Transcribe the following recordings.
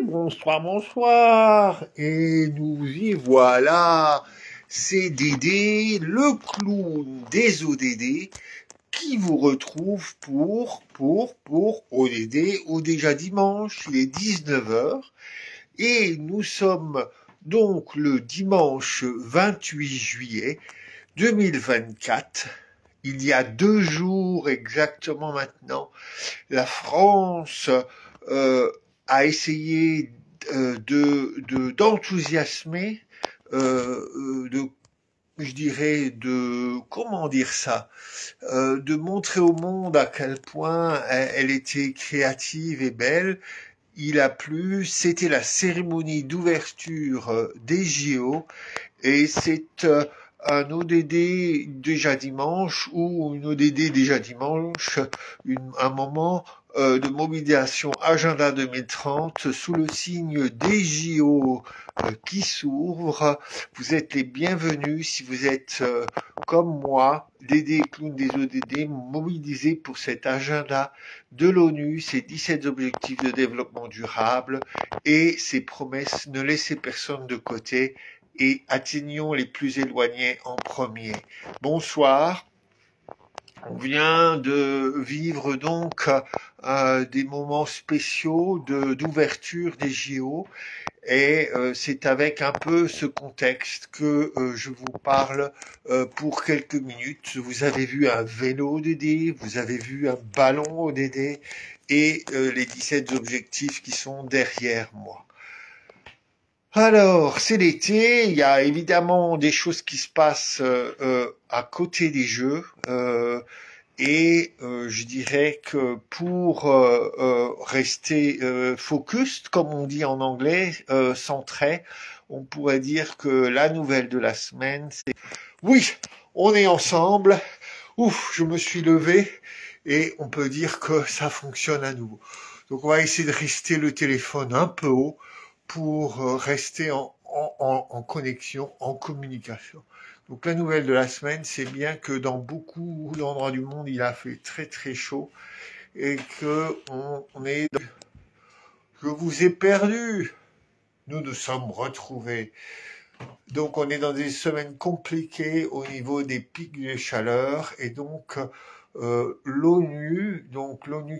Bonsoir, bonsoir. Et nous y voilà. C'est Dédé, le clown des ODD, qui vous retrouve pour ODD, ou déjà dimanche, il est 19 heures. Et nous sommes donc le dimanche 28 juillet 2024. Il y a 2 jours exactement maintenant, la France a essayé d'enthousiasmer, je dirais, comment dire ça, de montrer au monde à quel point elle était créative et belle. Il a plu, c'était la cérémonie d'ouverture des JO, et c'est un ODD déjà dimanche, ou une ODD déjà dimanche, un moment de mobilisation Agenda 2030 sous le signe des JO qui s'ouvrent. Vous êtes les bienvenus si vous êtes comme moi, Dédé Clown des ODD, mobilisés pour cet agenda de l'ONU, ces 17 objectifs de développement durable et ces promesses, ne laissez personne de côté et atteignons les plus éloignés en premier. Bonsoir. On vient de vivre donc des moments spéciaux d'ouverture des JO, et c'est avec un peu ce contexte que je vous parle pour quelques minutes. Vous avez vu un vélo ODD, vous avez vu un ballon ODD et les 17 objectifs qui sont derrière moi. Alors, c'est l'été, il y a évidemment des choses qui se passent à côté des jeux, et je dirais que pour rester focus, comme on dit en anglais, centré, on pourrait dire que la nouvelle de la semaine, c'est oui, on est ensemble, ouf, je me suis levé, et on peut dire que ça fonctionne à nouveau. Donc on va essayer de rester le téléphone un peu haut, pour rester en connexion, en communication. Donc la nouvelle de la semaine, c'est bien que dans beaucoup d'endroits du monde, il a fait très très chaud et que je vous ai perdu. Nous nous sommes retrouvés. Donc on est dans des semaines compliquées au niveau des pics de chaleur, et donc l'ONU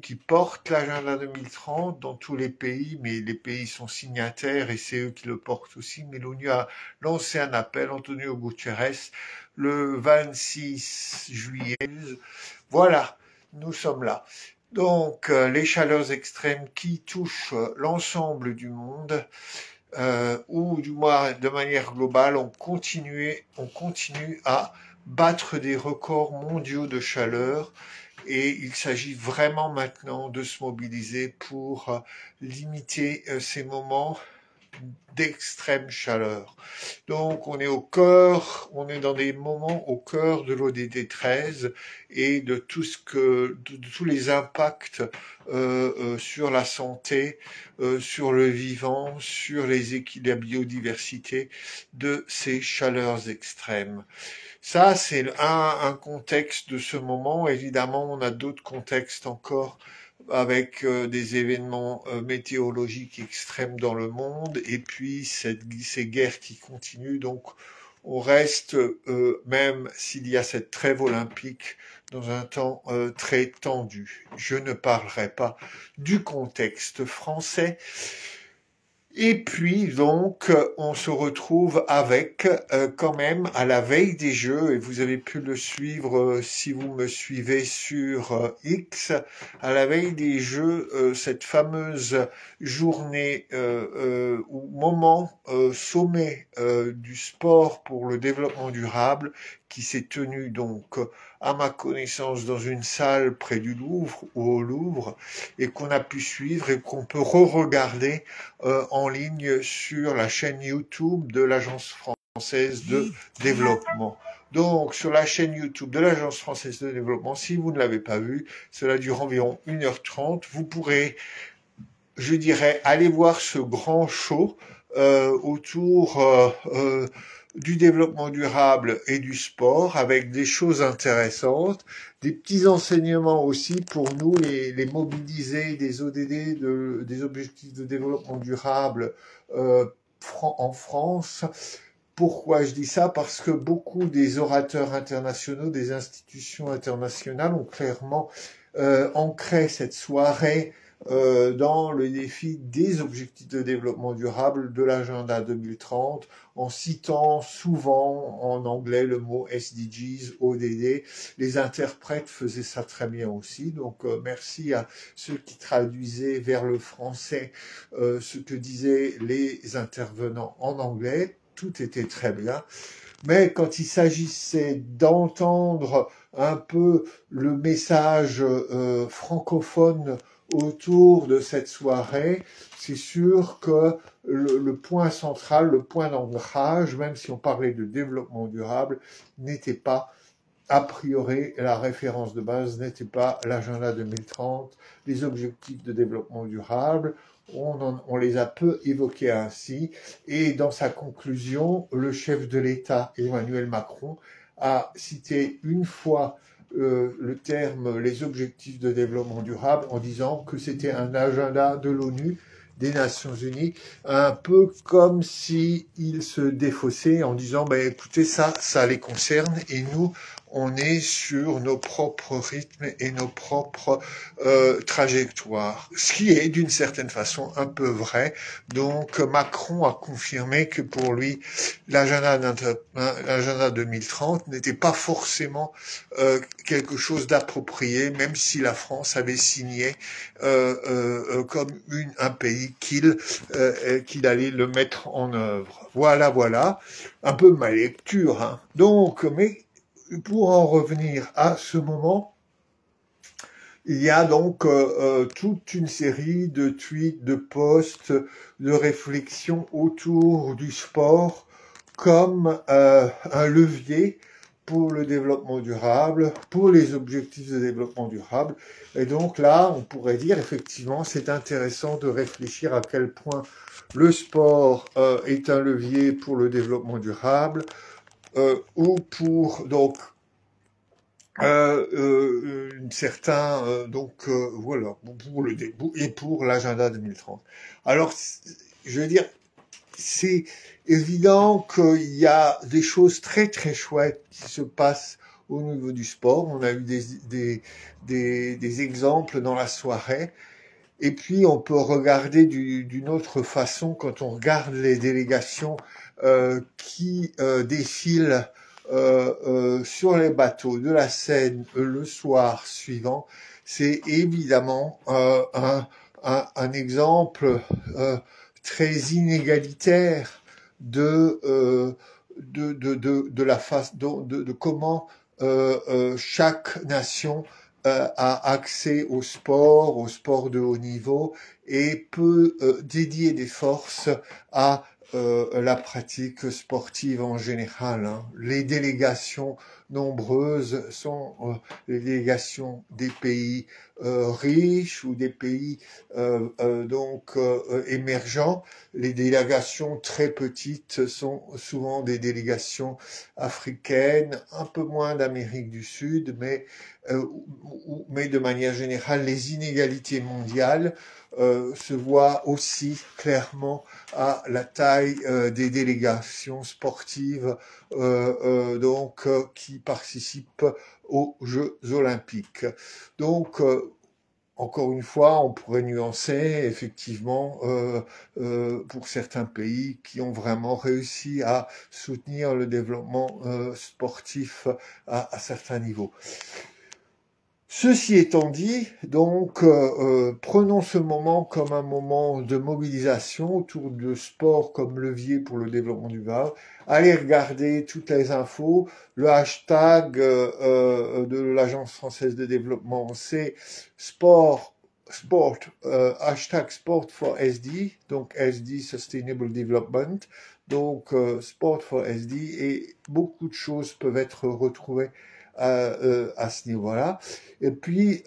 qui porte l'agenda 2030 dans tous les pays, mais les pays sont signataires et c'est eux qui le portent aussi, mais l'ONU a lancé un appel, Antonio Guterres, le 26 juillet. Voilà, nous sommes là. Donc les chaleurs extrêmes qui touchent l'ensemble du monde, ou du moins de manière globale, on continue à battre des records mondiaux de chaleur, et il s'agit vraiment maintenant de se mobiliser pour limiter ces moments d'extrême chaleur. Donc on est dans des moments au cœur de l'ODD 13 et de tous les impacts sur la santé, sur le vivant, sur la biodiversité de ces chaleurs extrêmes. Ça, c'est un contexte de ce moment. Évidemment, on a d'autres contextes encore avec des événements météorologiques extrêmes dans le monde, et puis ces guerres qui continuent. Donc, on reste, même s'il y a cette trêve olympique, dans un temps très tendu. Je ne parlerai pas du contexte français. Et puis donc, on se retrouve avec, quand même, à la veille des Jeux, et vous avez pu le suivre si vous me suivez sur X, à la veille des Jeux, cette fameuse journée ou moment sommet du sport pour le développement durable, qui s'est tenu donc, à ma connaissance, dans une salle près du Louvre ou au Louvre, et qu'on a pu suivre et qu'on peut re-regarder en ligne sur la chaîne YouTube de l'Agence française de développement. Donc, sur la chaîne YouTube de l'Agence française de développement, si vous ne l'avez pas vu, cela dure environ 1h30. Vous pourrez, je dirais, aller voir ce grand show autour du développement durable et du sport avec des choses intéressantes, des petits enseignements aussi pour nous, les mobilisés des ODD, des objectifs de développement durable en France. Pourquoi je dis ça? Parce que beaucoup des orateurs internationaux, des institutions internationales ont clairement ancré cette soirée dans le défi des objectifs de développement durable de l'agenda 2030, en citant souvent en anglais le mot SDGs, ODD. Les interprètes faisaient ça très bien aussi, donc merci à ceux qui traduisaient vers le français ce que disaient les intervenants en anglais. Tout était très bien. Mais quand il s'agissait d'entendre un peu le message francophone autour de cette soirée, c'est sûr que le point central, le point d'ancrage, même si on parlait de développement durable, n'était pas a priori, la référence de base n'était pas l'agenda 2030, les objectifs de développement durable. On les a peu évoqués ainsi. Et dans sa conclusion, le chef de l'État, Emmanuel Macron, a cité une fois le terme les objectifs de développement durable en disant que c'était un agenda de l'ONU, des Nations Unies, un peu comme si il se défaussait en disant ben écoutez ça les concerne et nous on est sur nos propres rythmes et nos propres trajectoires, ce qui est d'une certaine façon un peu vrai. Donc Macron a confirmé que pour lui l'agenda 2030 n'était pas forcément quelque chose d'approprié, même si la France avait signé comme un pays qu'il allait le mettre en œuvre. Voilà, un peu ma lecture. Hein. Donc, mais pour en revenir à ce moment, il y a donc toute une série de tweets, de posts, de réflexions autour du sport comme un levier pour le développement durable, pour les objectifs de développement durable. Et donc là, on pourrait dire effectivement, c'est intéressant de réfléchir à quel point le sport est un levier pour le développement durable ou pour donc voilà pour le début et pour l'agenda 2030. Alors je veux dire c'est évident qu'il y a des choses très très chouettes qui se passent au niveau du sport. On a eu des exemples dans la soirée. Et puis on peut regarder d'une autre façon quand on regarde les délégations qui défilent sur les bateaux de la Seine le soir suivant. C'est évidemment un exemple très inégalitaire de la face de comment chaque nation a accès au sport de haut niveau et peut dédier des forces à la pratique sportive en général. Hein. Les délégations nombreuses sont les délégations des pays riches ou des pays émergents. Les délégations très petites sont souvent des délégations africaines, un peu moins d'Amérique du Sud, mais de manière générale, les inégalités mondiales se voient aussi clairement à la taille des délégations sportives qui participent aux Jeux olympiques. Donc, encore une fois, on pourrait nuancer, effectivement, pour certains pays qui ont vraiment réussi à soutenir le développement sportif à certains niveaux. Ceci étant dit, donc, prenons ce moment comme un moment de mobilisation autour de sport comme levier pour le développement durable. Allez regarder toutes les infos. Le hashtag de l'Agence française de développement, c'est hashtag Sport for SD, donc SD Sustainable Development, donc Sport for SD, et beaucoup de choses peuvent être retrouvées à ce niveau-là. Et puis,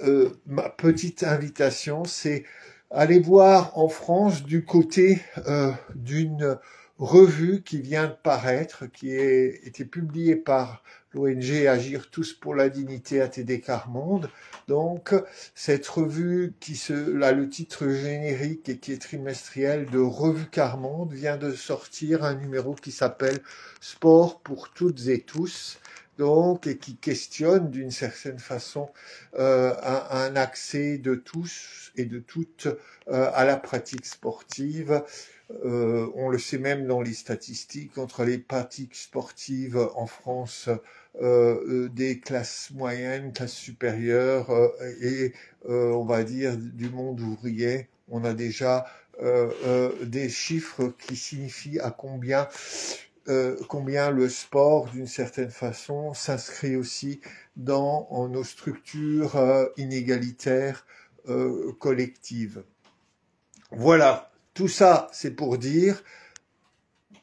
ma petite invitation, c'est aller voir en France du côté d'une revue qui vient de paraître, qui a été publiée par l'ONG Agir tous pour la dignité ATD Quart Monde. Donc, cette revue là, le titre générique et qui est trimestriel de Revue Quart Monde vient de sortir un numéro qui s'appelle Sport pour toutes et tous. Donc, et qui questionne d'une certaine façon un accès de tous et de toutes à la pratique sportive. On le sait même dans les statistiques, entre les pratiques sportives en France des classes moyennes, classes supérieures et on va dire du monde ouvrier, on a déjà des chiffres qui signifient à combien le sport, d'une certaine façon, s'inscrit aussi dans nos structures inégalitaires collectives. Voilà, tout ça, c'est pour dire,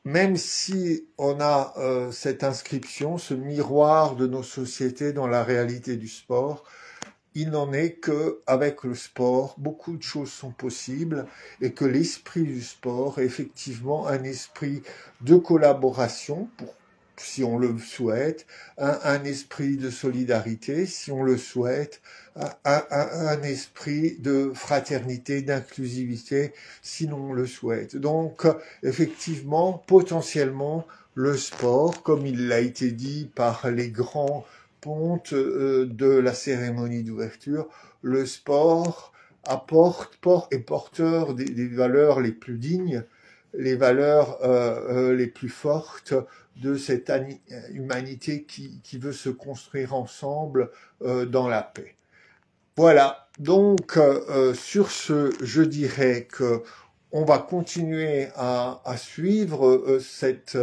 même si on a cette inscription, ce miroir de nos sociétés dans la réalité du sport, il n'en est que avec le sport, beaucoup de choses sont possibles et que l'esprit du sport est effectivement un esprit de collaboration, si on le souhaite, un esprit de solidarité, si on le souhaite, un esprit de fraternité, d'inclusivité, si l'on le souhaite. Donc, effectivement, potentiellement, le sport, comme il l'a été dit par les grands ponte de la cérémonie d'ouverture, le sport est porteur des valeurs les plus dignes, les valeurs les plus fortes de cette humanité qui veut se construire ensemble dans la paix. Voilà, donc sur ce, je dirais que on va continuer à suivre cet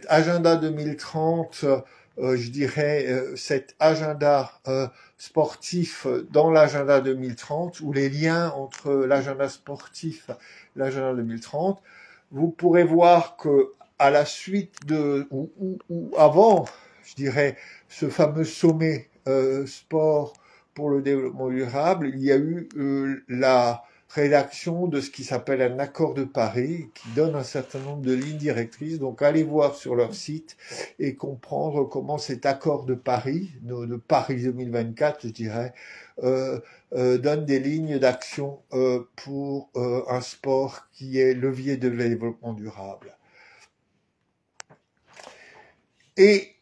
agenda 2030, je dirais cet agenda sportif dans l'agenda 2030, ou les liens entre l'agenda sportif et l'agenda 2030. Vous pourrez voir que à la suite ou avant, je dirais, ce fameux sommet sport pour le développement durable, il y a eu la rédaction de ce qui s'appelle un accord de Paris, qui donne un certain nombre de lignes directrices. Donc allez voir sur leur site et comprendre comment cet accord de Paris, de Paris 2024, je dirais, donne des lignes d'action pour un sport qui est levier de développement durable. Et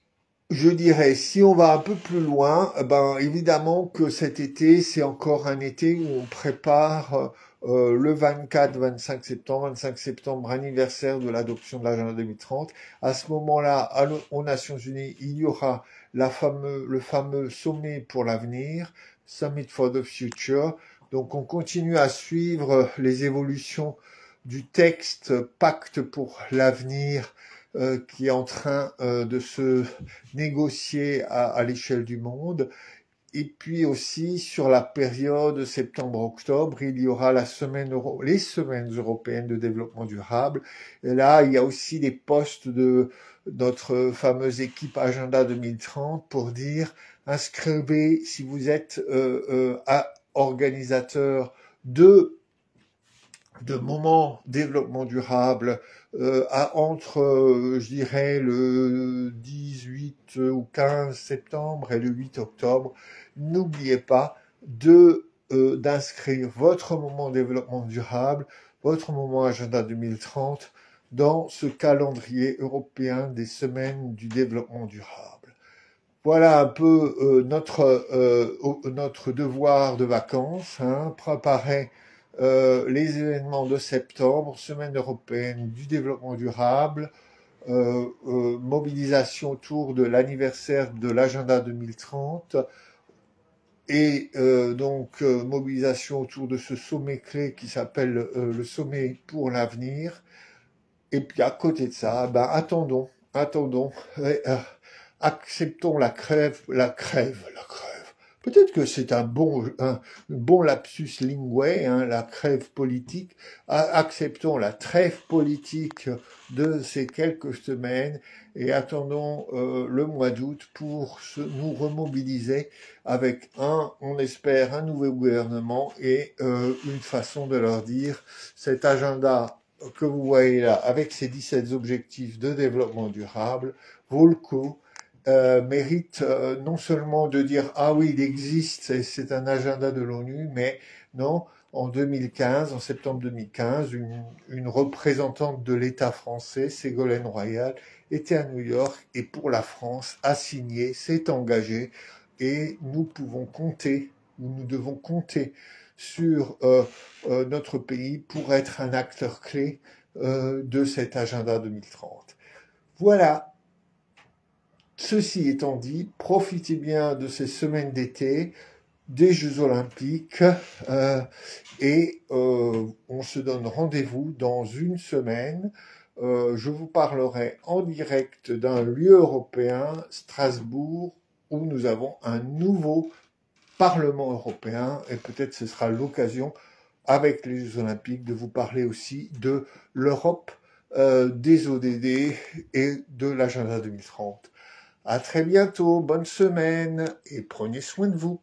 je dirais, si on va un peu plus loin, ben évidemment que cet été, c'est encore un été où on prépare le 24-25 septembre, 25 septembre, anniversaire de l'adoption de l'agenda 2030. À ce moment-là, aux Nations Unies, il y aura le fameux sommet pour l'avenir, Summit for the Future. Donc on continue à suivre les évolutions du texte Pacte pour l'avenir qui est en train de se négocier à l'échelle du monde. Et puis aussi, sur la période septembre-octobre, il y aura les semaines européennes de développement durable. Et là, il y a aussi des postes de notre fameuse équipe Agenda 2030 pour dire, inscrivez, si vous êtes organisateur de moments développement durable entre, je dirais, le 18 ou 15 septembre et le 8 octobre, n'oubliez pas d'inscrire votre moment développement durable, votre moment agenda 2030 dans ce calendrier européen des semaines du développement durable. Voilà un peu notre devoir de vacances, préparer les événements de septembre, semaine européenne du développement durable, mobilisation autour de l'anniversaire de l'agenda 2030 et donc mobilisation autour de ce sommet clé qui s'appelle le sommet pour l'avenir. Et puis à côté de ça, ben attendons, acceptons la crève. Peut-être que c'est un bon lapsus linguae, la crève politique. Acceptons la trêve politique de ces quelques semaines et attendons le mois d'août pour nous remobiliser avec on espère, un nouveau gouvernement et une façon de leur dire cet agenda que vous voyez là, avec ces 17 objectifs de développement durable, vaut le coup, mérite non seulement de dire ah oui, il existe, c'est un agenda de l'ONU, mais non, en 2015, en septembre 2015, une représentante de l'État français, Ségolène Royal, était à New York et pour la France a signé, s'est engagée et nous pouvons compter, nous devons compter sur notre pays pour être un acteur clé de cet agenda 2030. Voilà. Ceci étant dit, profitez bien de ces semaines d'été, des Jeux Olympiques, et on se donne rendez-vous dans une semaine. Je vous parlerai en direct d'un lieu européen, Strasbourg, où nous avons un nouveau Parlement européen, et peut-être ce sera l'occasion, avec les Jeux Olympiques, de vous parler aussi de l'Europe, des ODD et de l'agenda 2030. À très bientôt, bonne semaine et prenez soin de vous.